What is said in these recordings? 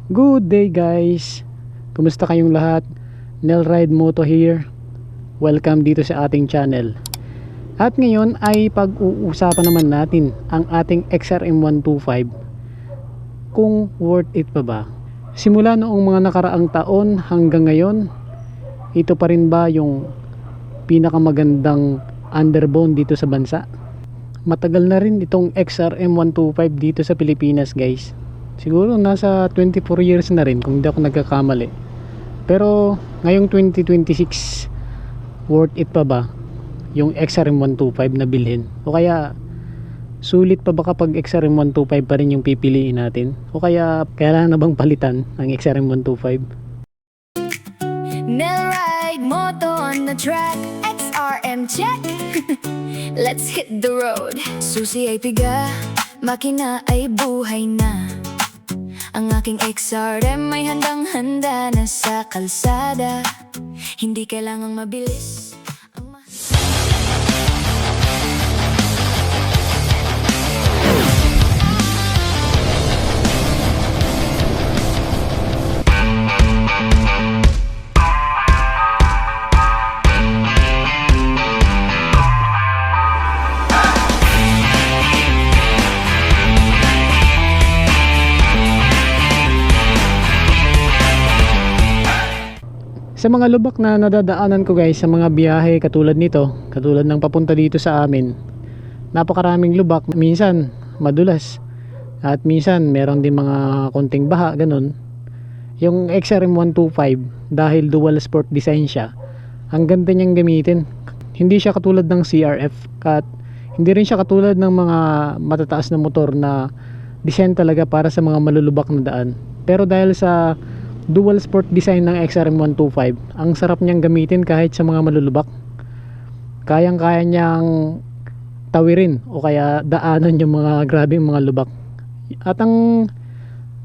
Good day guys! Kumusta kayong lahat? Nelride Moto here. Welcome dito sa ating channel. At ngayon ay pag-uusapan naman natin ang ating XRM 125 kung worth it pa ba. Simula noong mga nakaraang taon hanggang ngayon, ito pa rin ba yung pinakamagandang underbone dito sa bansa? Matagal na rin itong XRM 125 dito sa Pilipinas guys. Siguro nasa 24 years na rin kung hindi ako nagkakamali. Pero ngayong 2026, worth it pa ba yung XRM 125 na bilhin? O kaya sulit pa ba kapag XRM 125 pa rin yung pipiliin natin? O kaya kailangan na bang palitan ang XRM 125? Nelride Moto on the track, XRM check. Let's hit the road. Susi ay piga, makina ay buhay na. Ang aking XRM ay handang-handa na sa kalsada. Hindi kailangang mabilis ang Sa mga lubak na nadadaanan ko guys, sa mga biyahe katulad nito, katulad ng papunta dito sa amin, napakaraming lubak, minsan madulas at minsan meron din mga konting baha, ganun. Yung XRM 125 dahil dual sport design siya, ang ganda niyang gamitin. Hindi siya katulad ng CRF at hindi rin siya katulad ng mga matataas na motor na design talaga para sa mga malulubak na daan. Pero dahil sa dual sport design ng XRM 125, ang sarap niyang gamitin kahit sa mga malulubak. Kayang-kaya niyang tawirin o kaya daanan yung mga grabing mga lubak. At ang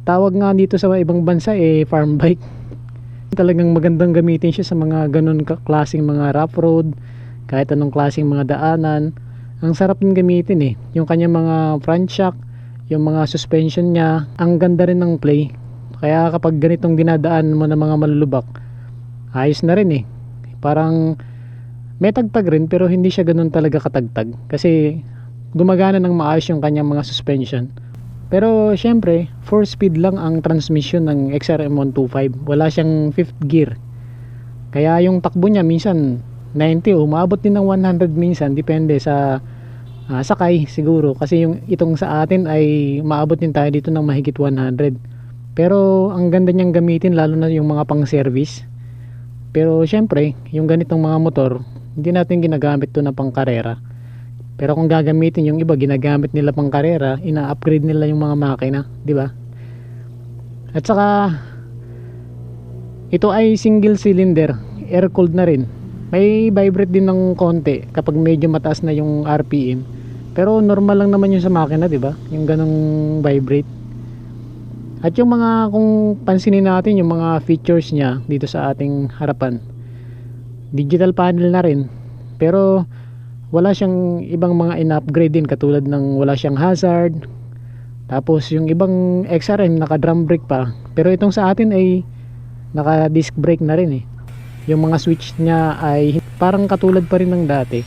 tawag nga dito sa ibang bansa farm bike. Talagang magandang gamitin siya sa mga ganun klaseng mga rough road, kahit anong klaseng mga daanan. Ang sarap din gamitin yung kanyang mga front shock, yung mga suspension niya, ang ganda rin ng play. Kaya kapag ganitong dinadaan mo ng mga malulubak, ayos na rin Parang may tagtag rin pero hindi siya ganun talaga katagtag. Kasi gumagana ng maayos yung kanyang mga suspension. Pero syempre, 4 speed lang ang transmission ng XRM 125. Wala siyang 5th gear. Kaya yung takbo niya minsan 90 o maabot din ng 100 minsan. Depende sa sakay siguro. Kasi yung itong sa atin ay maabot din tayo dito ng mahigit 100. Pero ang ganda niyang gamitin lalo na yung mga pang service. Pero syempre yung ganitong mga motor hindi natin ginagamit to na pang karera. Pero kung gagamitin yung iba ginagamit nila pang karera, ina-upgrade nila yung mga makina, di ba? At saka ito ay single cylinder, air cooled na rin. May vibrate din ng konti kapag medyo mataas na yung RPM. Pero normal lang naman yung sa makina, di ba? Yung ganong vibrate. At yung mga, kung pansinin natin yung mga features niya dito sa ating harapan, digital panel na rin, pero wala siyang ibang mga in-upgrade din, katulad ng wala siyang hazard. Tapos yung ibang XRM naka drum brake pa, pero itong sa atin ay naka disc brake na rin Yung mga switch niya ay parang katulad pa rin ng dati.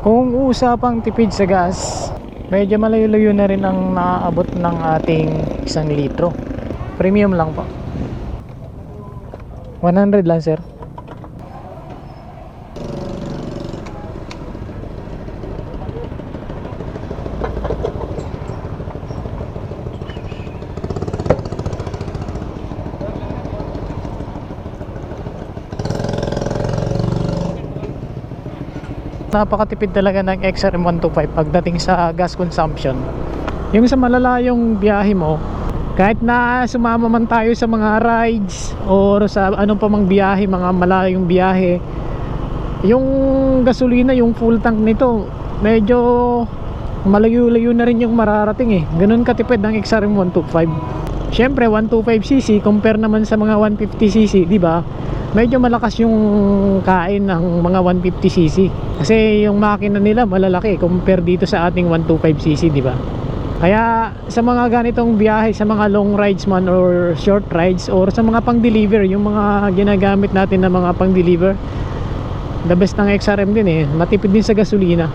Kung usapang tipid sa gas, medyo malayo-layo na rin ang naaabot ng ating 1 litro. Premium lang po. 100 lang sir. Napakatipid talaga ng XRM 125 pagdating sa gas consumption. Yung sa malalayong biyahe mo, kahit na sumama man tayo sa mga rides or sa anong pa mang biyahe, mga malayong biyahe, yung gasolina, yung full tank nito medyo malayo-layo na rin yung mararating Ganun katipid ng XRM 125. Syempre 125cc compare naman sa mga 150cc, di ba? Medyo malakas yung kain ng mga 150cc kasi yung makina nila malalaki compare dito sa ating 125cc, di ba? Kaya sa mga ganitong biyahe, sa mga long rides man or short rides or sa mga pang-deliver, yung mga ginagamit natin na mga pang-deliver, the best ng XRM din eh, matipid din sa gasolina.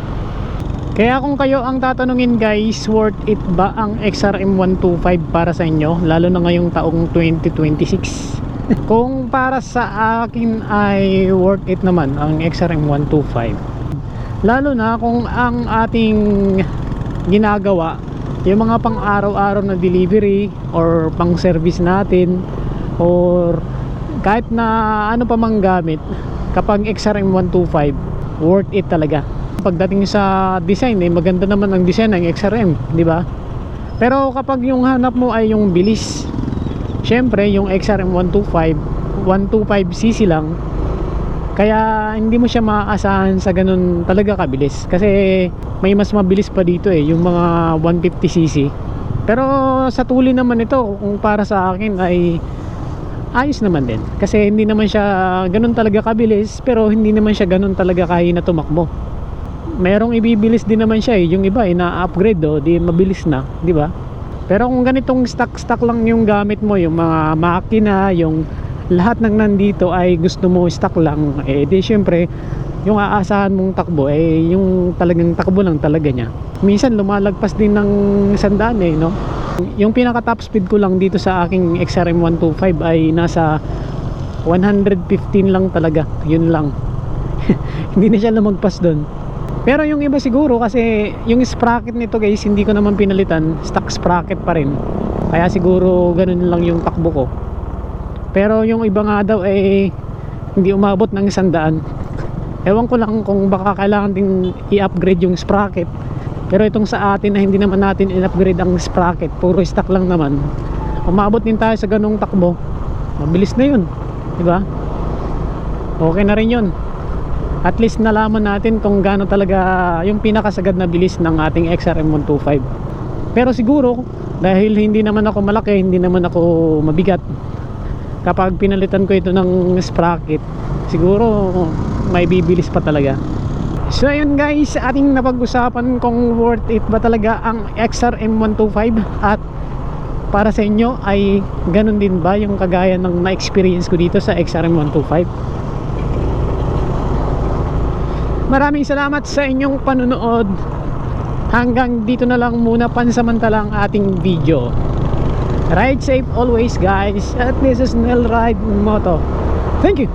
Kaya kung kayo ang tatanungin guys, worth it ba ang XRM 125 para sa inyo, lalo na ngayong taong 2026? Kung para sa akin ay worth it naman ang XRM 125, lalo na kung ang ating ginagawa yung mga pang araw-araw na delivery or pang service natin or kahit na ano pa mang gamit. Kapag XRM 125, worth it talaga. Pagdating sa design eh, maganda naman ang design ng XRM, di ba? Pero kapag yung hanap mo ay yung bilis, syempre yung XRM 125cc lang, kaya hindi mo siya maaasahan sa ganun talaga kabilis, kasi may mas mabilis pa dito eh, yung mga 150cc. Pero sa tuli naman ito, kung para sa akin ay ayos naman din, kasi hindi naman siya ganun talaga kabilis, pero hindi naman siya ganun talaga kahina tumakbo. Merong ibibilis din naman siya eh, yung iba ina-upgrade di mabilis na, di ba? Pero kung ganitong stock lang yung gamit mo, yung mga makina, yung lahat ng nandito ay gusto mo stock lang, eh di syempre yung aasahan mong takbo eh yung talagang takbo lang talaga niya. Minsan lumalagpas din ng 100 eh, no? Yung pinaka top speed ko lang dito sa aking XRM 125 ay nasa 115 lang talaga, yun lang. Hindi na siya lumagpas doon. Pero yung iba siguro, kasi yung sprocket nito guys, hindi ko naman pinalitan, stock sprocket pa rin, kaya siguro ganun lang yung takbo ko. Pero yung iba nga daw eh hindi umabot ng 100. Ewan ko lang kung baka kailangan din i-upgrade yung sprocket. Pero itong sa atin na hindi naman natin i-upgrade ang sprocket, puro stock lang naman, umabot din tayo sa ganung takbo. Mabilis na yun, di ba? Okay na rin yun. At least nalaman natin kung gaano talaga yung pinakasagad na bilis ng ating XRM 125. Pero siguro dahil hindi naman ako malaki, hindi naman ako mabigat, kapag pinalitan ko ito ng sprocket, siguro may bibilis pa talaga. So ayun guys, ating napag-usapan kung worth it ba talaga ang XRM 125, at para sa inyo ay ganun din ba yung kagaya ng na-experience ko dito sa XRM 125. Maraming salamat sa inyong panunood. Hanggang dito na lang muna pansamantalang ating video. Ride safe always guys, at this is Nel Ride Moto. Thank you.